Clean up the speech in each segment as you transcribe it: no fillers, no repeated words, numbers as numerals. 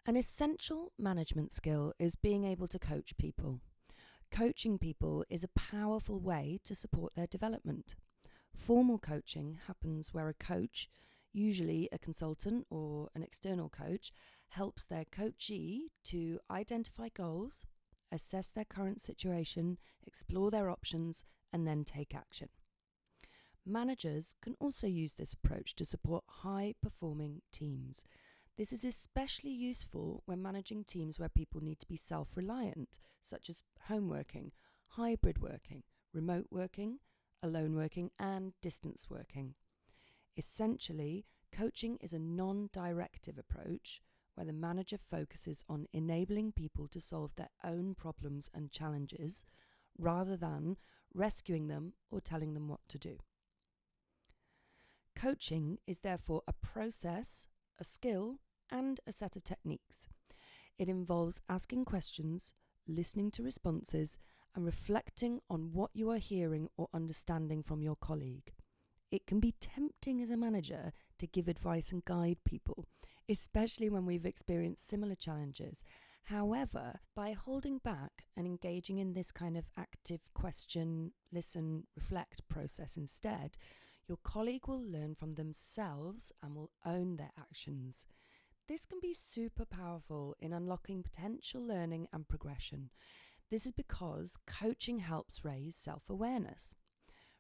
An essential management skill is being able to coach people. Coaching people is a powerful way to support their development. Formal coaching happens where a coach, usually a consultant or an external coach, helps their coachee to identify goals, assess their current situation, explore their options, and then take action. Managers can also use this approach to support high-performing teams. This is especially useful when managing teams where people need to be self-reliant, such as home working, hybrid working, remote working, alone working, and distance working. Essentially, coaching is a non-directive approach where the manager focuses on enabling people to solve their own problems and challenges rather than rescuing them or telling them what to do. Coaching is therefore a process, a skill, and a set of techniques. It involves asking questions, listening to responses, and reflecting on what you are hearing or understanding from your colleague. It can be tempting as a manager to give advice and guide people, especially when we've experienced similar challenges. However, by holding back and engaging in this kind of active question, listen, reflect process instead, your colleague will learn from themselves and will own their actions. This can be super powerful in unlocking potential learning and progression. This is because coaching helps raise self-awareness.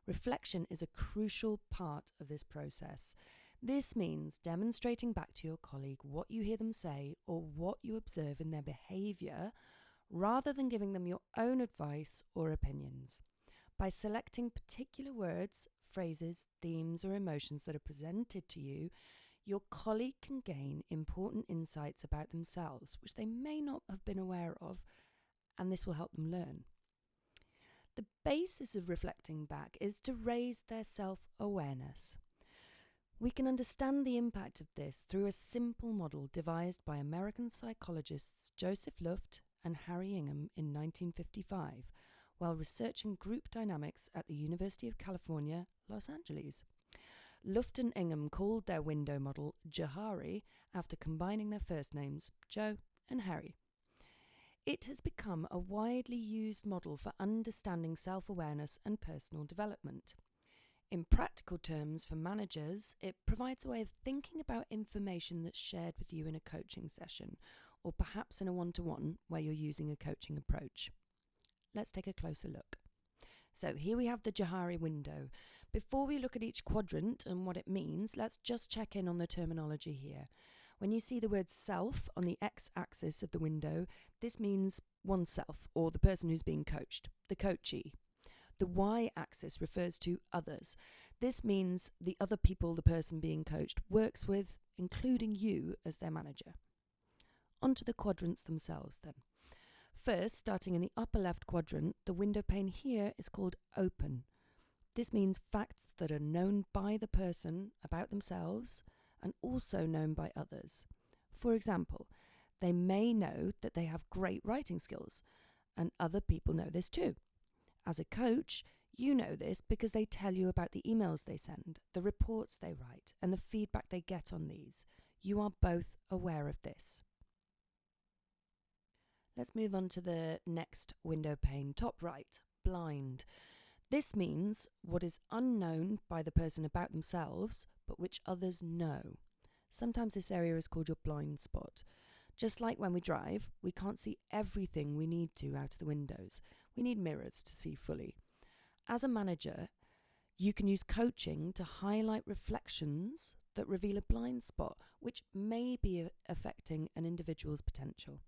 Reflection is a crucial part of this process. This means demonstrating back to your colleague what you hear them say or what you observe in their behaviour, rather than giving them your own advice or opinions. By selecting particular words, phrases, themes, or emotions that are presented to you, your colleague can gain important insights about themselves, which they may not have been aware of, and this will help them learn. The basis of reflecting back is to raise their self-awareness. We can understand the impact of this through a simple model devised by American psychologists Joseph Luft and Harry Ingham in 1955, while researching group dynamics at the University of California, Los Angeles. Luft and Ingham called their window model Johari after combining their first names, Joe and Harry. It has become a widely used model for understanding self-awareness and personal development. In practical terms for managers, it provides a way of thinking about information that's shared with you in a coaching session, or perhaps in a one-to-one where you're using a coaching approach. Let's take a closer look. So here we have the Johari window. Before we look at each quadrant and what it means, let's just check in on the terminology here. When you see the word self on the x-axis of the window, this means oneself, or the person who's being coached, the coachee. The y-axis refers to others. This means the other people the person being coached works with, including you as their manager. On to the quadrants themselves then. First, starting in the upper left quadrant, the window pane here is called open. This means facts that are known by the person about themselves and also known by others. For example, they may know that they have great writing skills, and other people know this too. As a coach, you know this because they tell you about the emails they send, the reports they write, and the feedback they get on these. You are both aware of this. Let's move on to the next window pane, top right, blind. This means what is unknown by the person about themselves, but which others know. Sometimes this area is called your blind spot. Just like when we drive, we can't see everything we need to out of the windows. We need mirrors to see fully. As a manager, you can use coaching to highlight reflections that reveal a blind spot, which may be affecting an individual's potential.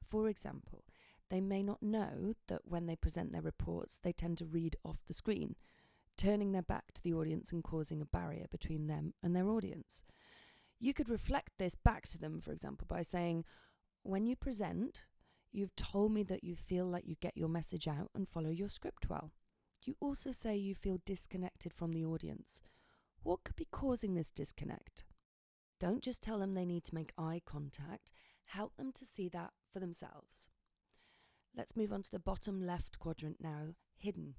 For example, they may not know that when they present their reports, they tend to read off the screen, turning their back to the audience and causing a barrier between them and their audience. You could reflect this back to them, for example, by saying, when you present, you've told me that you feel like you get your message out and follow your script well. You also say you feel disconnected from the audience. What could be causing this disconnect? Don't just tell them they need to make eye contact. Help them to see that for themselves. Let's move on to the bottom left quadrant now, hidden.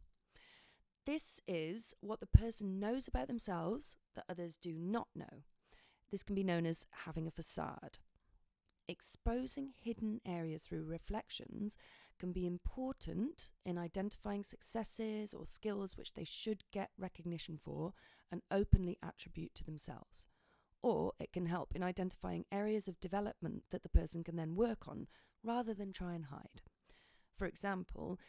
This is what the person knows about themselves that others do not know. This can be known as having a facade. Exposing hidden areas through reflections can be important in identifying successes or skills which they should get recognition for and openly attribute to themselves. Or it can help in identifying areas of development that the person can then work on rather than try and hide. For example,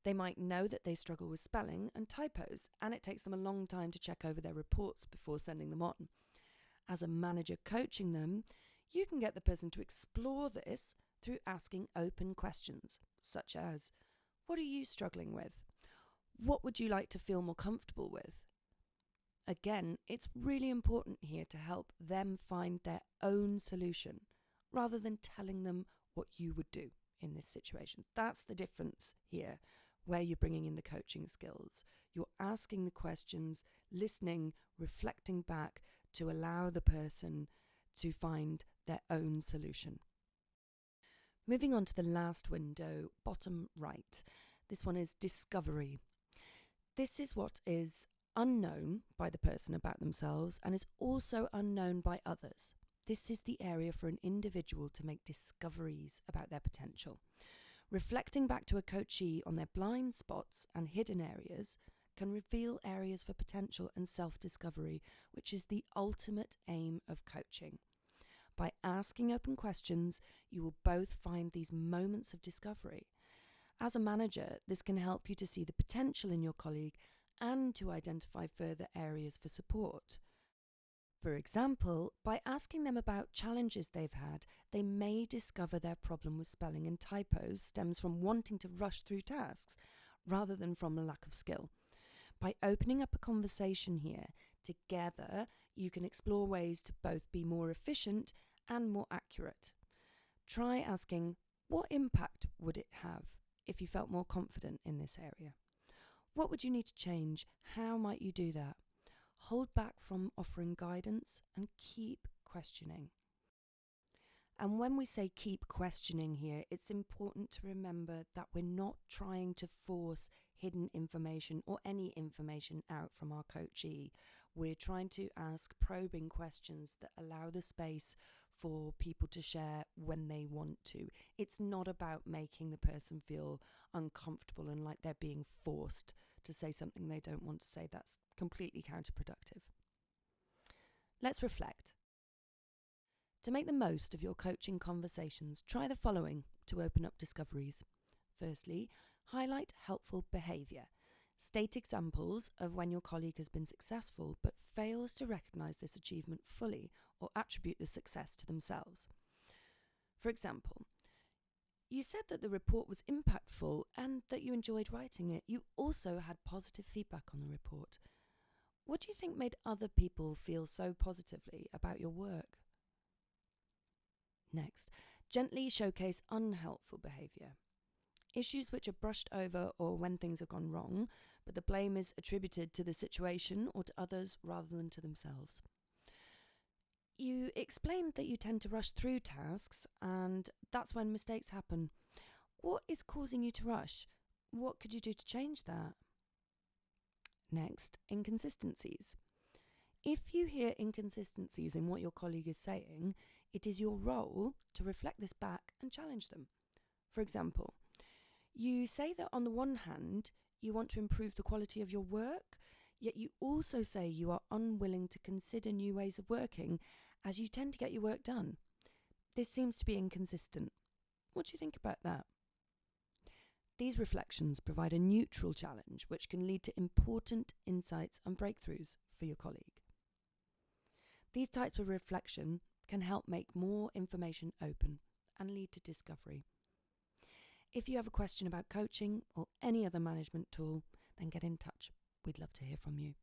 they might know that they struggle with spelling and typos, and it takes them a long time to check over their reports before sending them on. As a manager coaching them, you can get the person to explore this through asking open questions, such as, what are you struggling with? What would you like to feel more comfortable with? Again, it's really important here to help them find their own solution, rather than telling them what you would do in this situation. That's the difference here, where you're bringing in the coaching skills. You're asking the questions, listening, reflecting back to allow the person to find their own solution. Moving on to the last window, bottom right. This one is discovery. This is what is unknown by the person about themselves and is also unknown by others. This is the area for an individual to make discoveries about their potential. Reflecting back to a coachee on their blind spots and hidden areas can reveal areas for potential and self-discovery, which is the ultimate aim of coaching. By asking open questions, you will both find these moments of discovery. As a manager, this can help you to see the potential in your colleague and to identify further areas for support. For example, by asking them about challenges they've had, they may discover their problem with spelling and typos stems from wanting to rush through tasks rather than from a lack of skill. By opening up a conversation here, together you can explore ways to both be more efficient and more accurate. Try asking, what impact would it have if you felt more confident in this area? What would you need to change? How might you do that? Hold back from offering guidance and keep questioning. And when we say keep questioning here, it's important to remember that we're not trying to force hidden information or any information out from our coachee. We're trying to ask probing questions that allow the space for people to share when they want to. It's not about making the person feel uncomfortable and like they're being forced to say something they don't want to say. That's completely counterproductive. Let's reflect. To make the most of your coaching conversations, try the following to open up discoveries. Firstly, highlight helpful behaviour. State examples of when your colleague has been successful but fails to recognise this achievement fully or attribute the success to themselves. For example, you said that the report was impactful and that you enjoyed writing it. You also had positive feedback on the report. What do you think made other people feel so positively about your work? Next, gently showcase unhelpful behaviour. Issues which are brushed over or when things have gone wrong, but the blame is attributed to the situation or to others rather than to themselves. You explained that you tend to rush through tasks and that's when mistakes happen. What is causing you to rush? What could you do to change that? Next, inconsistencies. If you hear inconsistencies in what your colleague is saying, it is your role to reflect this back and challenge them. For example, you say that on the one hand, you want to improve the quality of your work, yet you also say you are unwilling to consider new ways of working as you tend to get your work done. This seems to be inconsistent. What do you think about that? These reflections provide a neutral challenge which can lead to important insights and breakthroughs for your colleague. These types of reflection can help make more information open and lead to discovery. If you have a question about coaching or any other management tool, then get in touch. We'd love to hear from you.